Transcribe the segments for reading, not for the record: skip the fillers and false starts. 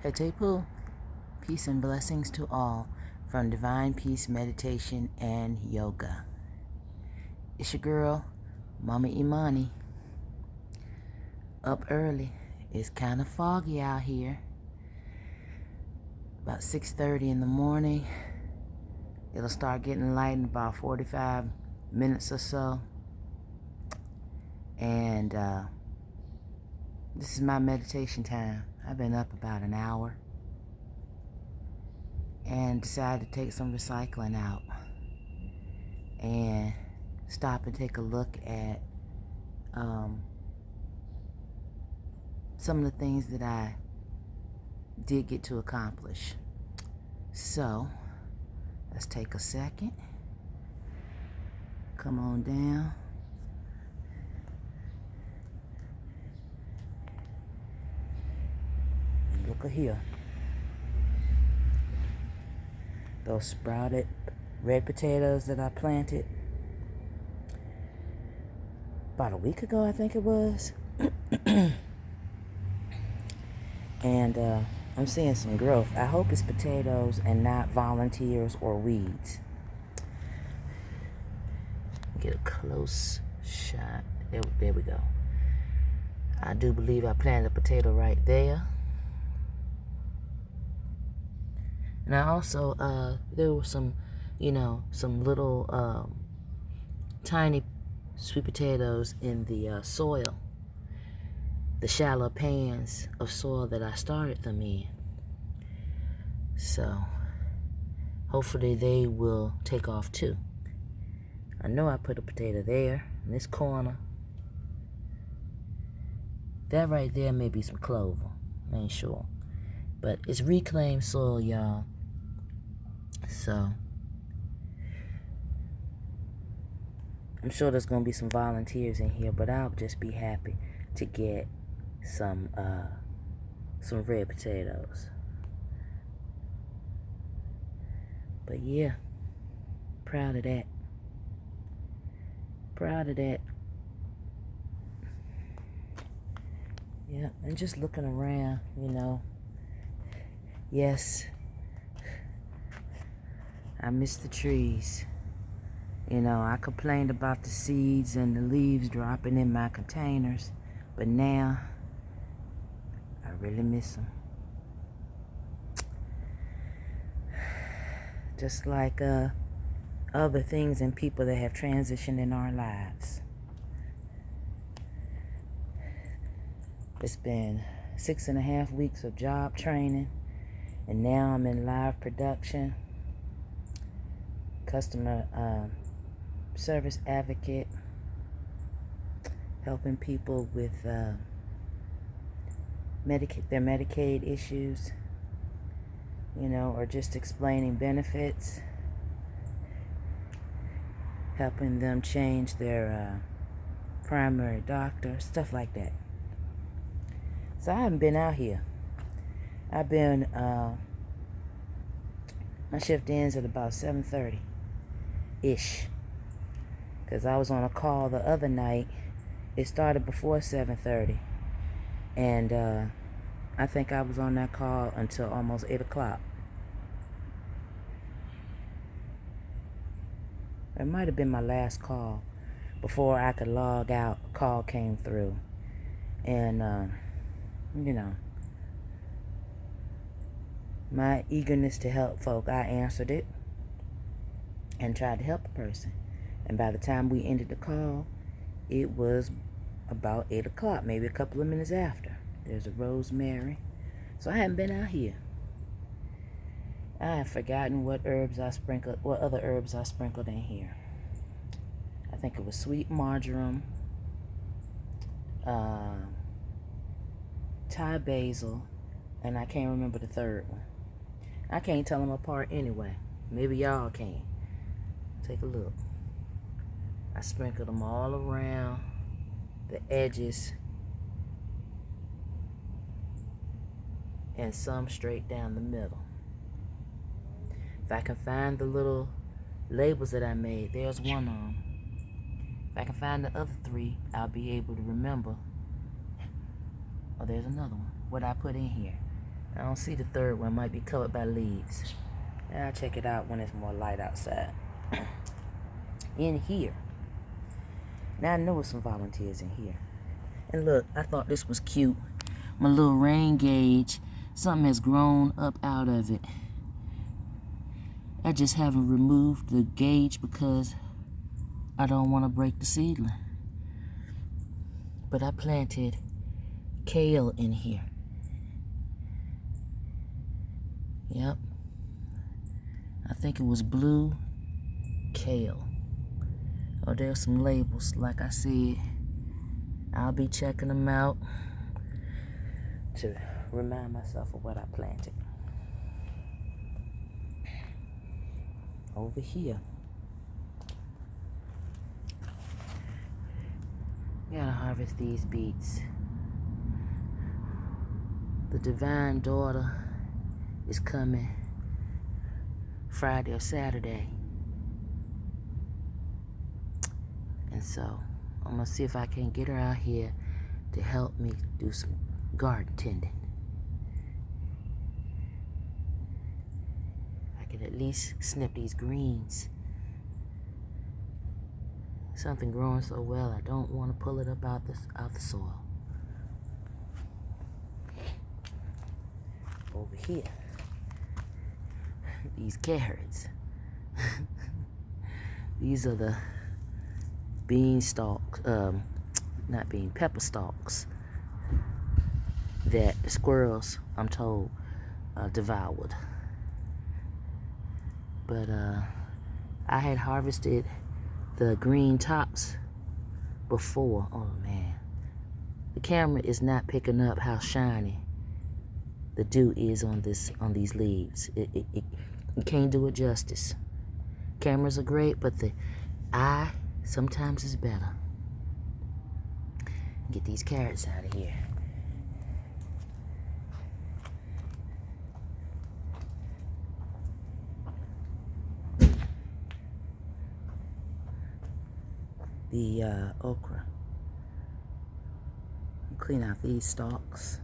Hetepu, peace and blessings to all from Divine Peace Meditation and Yoga. It's your girl, Mama Imani. Up early. It's kind of foggy out here. About 6:30 in the morning. It'll start getting light in about 45 minutes or so. And this is my meditation time. I've been up about an hour and decided to take some recycling out and stop and take a look at some of the things that I did get to accomplish. So let's take a second. Come on down. Look at here. Those sprouted red potatoes that I planted about a week ago, I think it was. And I'm seeing some growth. I hope it's potatoes and not volunteers or weeds. Get a close shot. There we go. I do believe I planted a potato right there. And I also, there were some, some little tiny sweet potatoes in the soil. The shallow pans of soil that I started them in. So, hopefully they will take off too. I know I put a potato there, in this corner. That right there may be some clover. I ain't sure. But it's reclaimed soil, y'all. So, I'm sure there's going to be some volunteers in here, but I'll just be happy to get some red potatoes. But yeah, proud of that. Proud of that. Yeah, and just looking around, Yes, I miss the trees. I complained about the seeds and the leaves dropping in my containers, but now I really miss them. Just like other things and people that have transitioned in our lives. It's been 6.5 weeks of job training, and now I'm in live production, customer service advocate, helping people with their Medicaid issues, or just explaining benefits, helping them change their primary doctor, stuff like that. So I haven't been out here. I've been, my shift ends at about 7:30-ish. Because I was on a call the other night. It started before 7:30. And I think I was on that call until almost 8 o'clock. It might have been my last call before I could log out. A call came through. And, my eagerness to help folk, I answered it and tried to help the person. And by the time we ended the call, it was about 8 o'clock, maybe a couple of minutes after. There's a rosemary. So I haven't been out here. I have forgotten what other herbs I sprinkled in here. I think it was sweet marjoram, Thai basil, and I can't remember the third one. I can't tell them apart anyway. Maybe y'all can. Take a look. I sprinkled them all around the edges and some straight down the middle. If I can find the little labels that I made, there's one of them. If I can find the other 3, I'll be able to remember. Oh, there's another one. What I put in here. I don't see the third one. Might be covered by leaves. I'll check it out when it's more light outside. In here. Now I know there's some volunteers in here. And look, I thought this was cute. My little rain gauge. Something has grown up out of it. I just haven't removed the gauge because I don't want to break the seedling. But I planted kale in here. Yep. I think it was blue kale. Oh, there's some labels. Like I said, I'll be checking them out to remind myself of what I planted. Over here, gotta harvest these beets. The divine daughter is coming Friday or Saturday. And so I'm gonna see if I can get her out here to help me do some garden tending. I can at least snip these greens. Something growing so well, I don't want to pull it up out the soil. Over here, these carrots. These are the bean stalks, pepper stalks that the squirrels, I'm told, devoured. But I had harvested the green tops before. Oh man, the camera is not picking up how shiny the dew is on these leaves. It can't do it justice. Cameras are great, but the eye sometimes is better. Get these carrots out of here. The okra. Clean out these stalks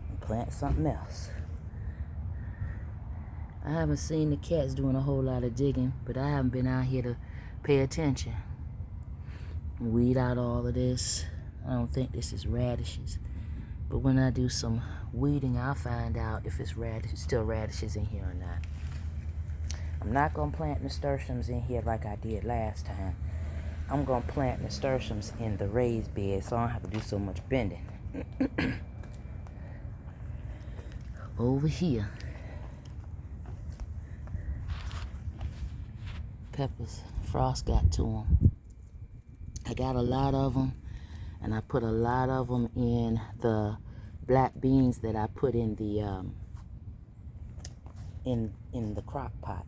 and plant something else. I haven't seen the cats doing a whole lot of digging, but I haven't been out here to pay attention. Weed out all of this. I don't think this is radishes, but when I do some weeding, I'll find out if it's still radishes in here or not. I'm not gonna plant nasturtiums in here like I did last time. I'm gonna plant nasturtiums in the raised bed so I don't have to do so much bending. Over here, peppers, frost got to them. I got a lot of them, and I put a lot of them in the black beans that I put in the in the crock pot.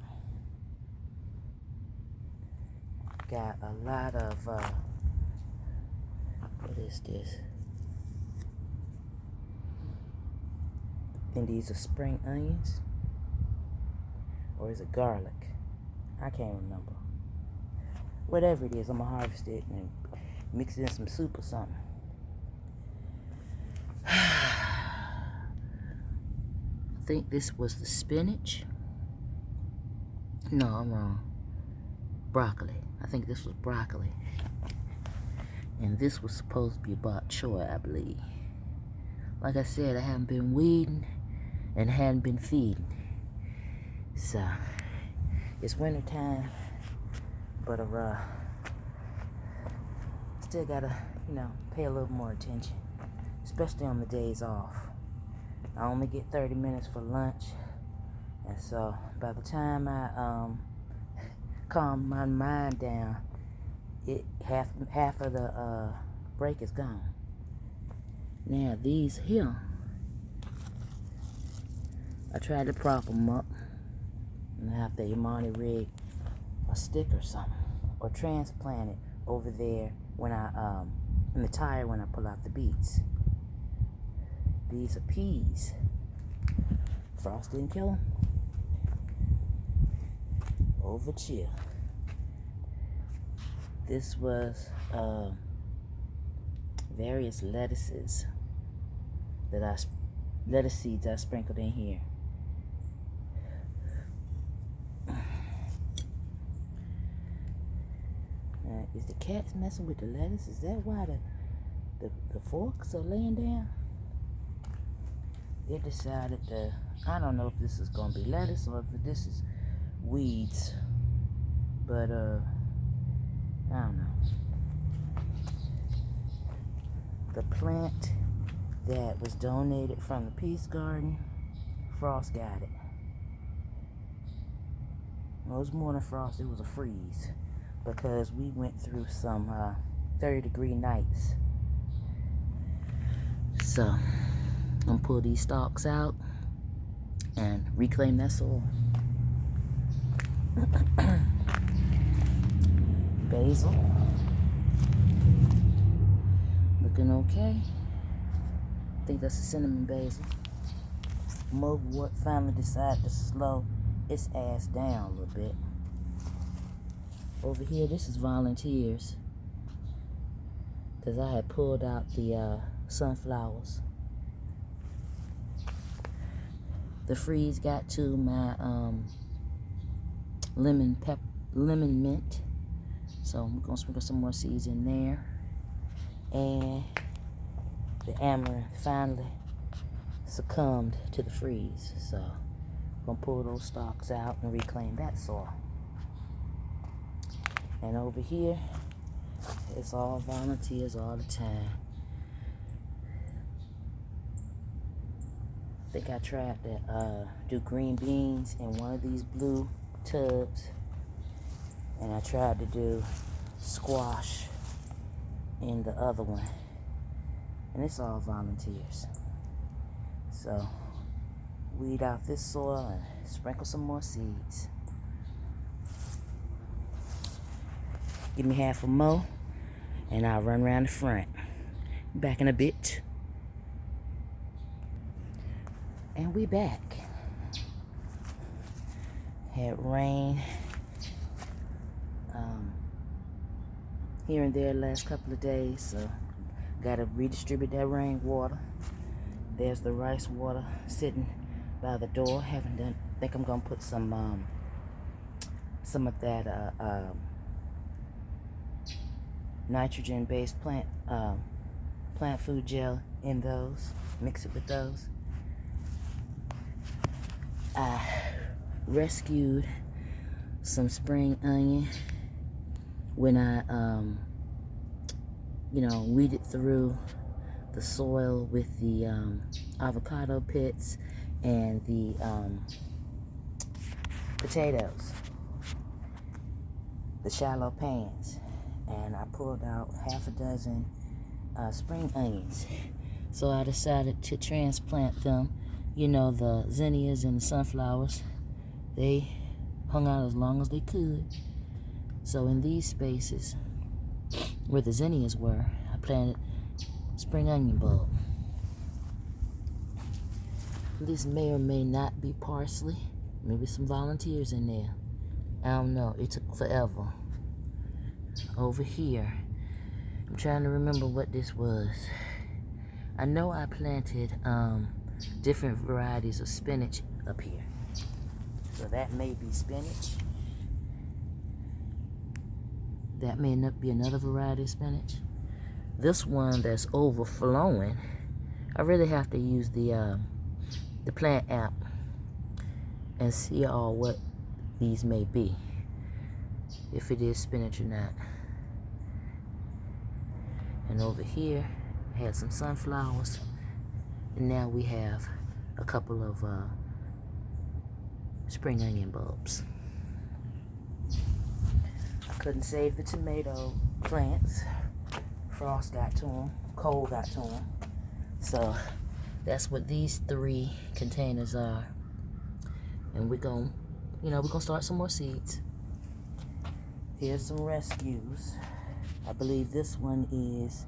Got a lot of what is this? And these are spring onions, or is it garlic? I can't remember. Whatever it is, I'm gonna harvest it and mix it in some soup or something. I think this was the spinach. No, I'm wrong. Broccoli. I think this was broccoli. And this was supposed to be bok choy, I believe. Like I said, I haven't been weeding and hadn't been feeding. So, it's winter time, but still gotta, pay a little more attention, especially on the days off. I only get 30 minutes for lunch, and so by the time I calm my mind down, half of the break is gone. Now these here, I tried to prop them up, and I have the Imani rig a stick or something, or transplant it over there when I in the tire when I pull out the beets. These are peas. Frost didn't kill them. Over chill. This was various lettuces that I lettuce seeds I sprinkled in here. Is the cats messing with the lettuce? Is that why the forks are laying down? They decided to, I don't know if this is going to be lettuce or if this is weeds. But, I don't know. The plant that was donated from the Peace Garden, Frost got it. Well, it was more than frost, it was a freeze. Because we went through some 30-degree nights. So, I'm going to pull these stalks out and reclaim that soil. Basil. Looking okay. I think that's a cinnamon basil. Mugwort finally decided to slow its ass down a little bit. Over here, this is volunteers. Because I had pulled out the sunflowers. The freeze got to my lemon mint. So I'm going to sprinkle some more seeds in there. And the amaranth finally succumbed to the freeze. So I'm going to pull those stalks out and reclaim that soil. And over here, it's all volunteers all the time. I think I tried to do green beans in one of these blue tubs. And I tried to do squash in the other one. And it's all volunteers. So, weed out this soil and sprinkle some more seeds. Give me half a mow, and I'll run around the front. Back in a bit. And we back. Had rain here and there the last couple of days, so gotta redistribute that rainwater. There's the rice water sitting by the door. Haven't done. Think I'm gonna put some of that nitrogen-based plant food gel in those. Mix it with those. I rescued some spring onion when I weeded through the soil with the avocado pits and the potatoes, the shallow pans, and I pulled out half a dozen spring onions. So I decided to transplant them. You know, the zinnias and the sunflowers, they hung out as long as they could. So in these spaces where the zinnias were, I planted spring onion bulb. This may or may not be parsley. Maybe some volunteers in there. I don't know. It took forever. Over here, I'm trying to remember what this was. I know I planted different varieties of spinach up here. So that may be spinach. That may not be another variety of spinach. This one that's overflowing, I really have to use the plant app and see what these may be, if it is spinach or not. And over here, I had some sunflowers, and now we have a couple of spring onion bulbs. I couldn't save the tomato plants. Frost got to them, cold got to them. So that's what these 3 containers are. And we're gonna start some more seeds. Here's some rescues. I believe this one is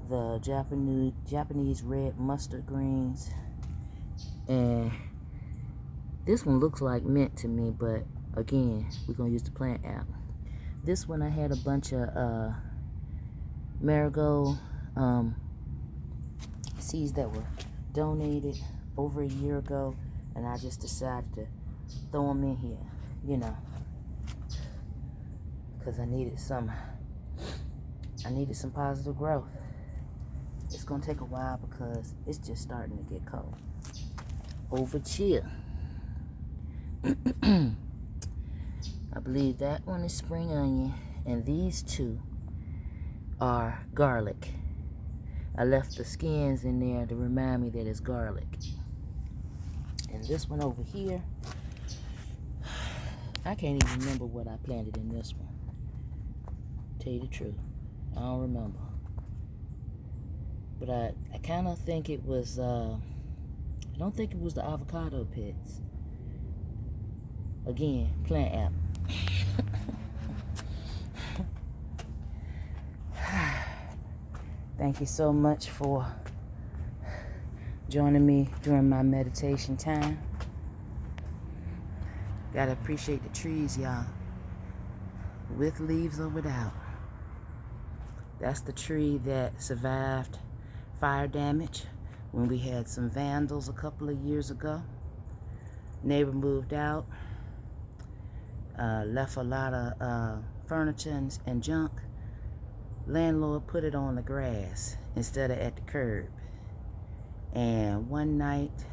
the Japanese red mustard greens. And this one looks like mint to me, but again, we're gonna use the plant app. This one I had a bunch of marigold seeds that were donated over a year ago, and I just decided to throw them in here, you know, because I needed some positive growth. It's gonna take a while because it's just starting to get cold over here. I believe that one is spring onion, and these two are garlic. I left the skins in there to remind me that it's garlic. And this one over here, I can't even remember what I planted in this one. Tell you the truth, I don't remember. But I kind of think it was, I don't think it was the avocado pits. Again, plant app. Thank you so much for joining me during my meditation time. Gotta appreciate the trees, y'all. With leaves or without. That's the tree that survived fire damage when we had some vandals a couple of years ago. Neighbor moved out, left a lot of furniture and junk. Landlord put it on the grass instead of at the curb. And one night,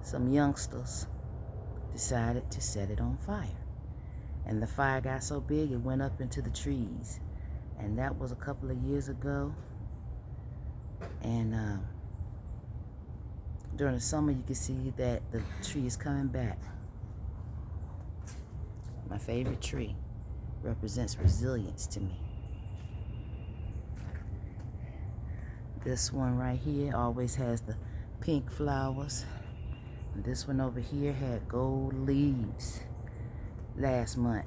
some youngsters decided to set it on fire. And the fire got so big it went up into the trees. And that was a couple of years ago. And during the summer, you can see that the tree is coming back. My favorite tree represents resilience to me. This one right here always has the pink flowers. And this one over here had gold leaves last month.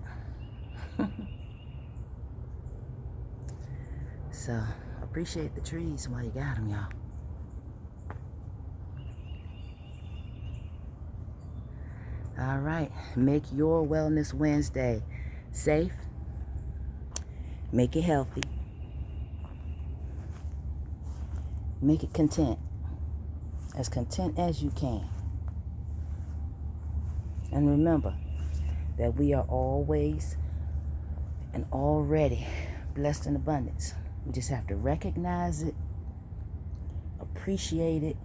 So, appreciate the trees while you got them, y'all. All right, make your Wellness Wednesday safe. Make it healthy. Make it content as you can. And remember that we are always and already blessed in abundance. We just have to recognize it, appreciate it,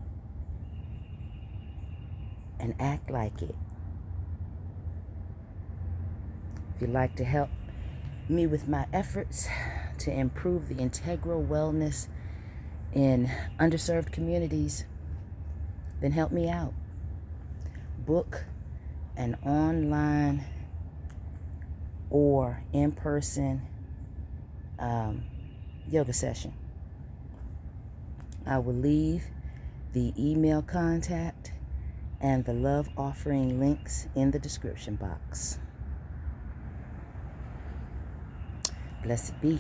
and act like it. If you'd like to help me with my efforts to improve the integral wellness in underserved communities, then help me out. Book an online or in-person yoga session. I will leave the email contact and the love offering links in the description box. Blessed be.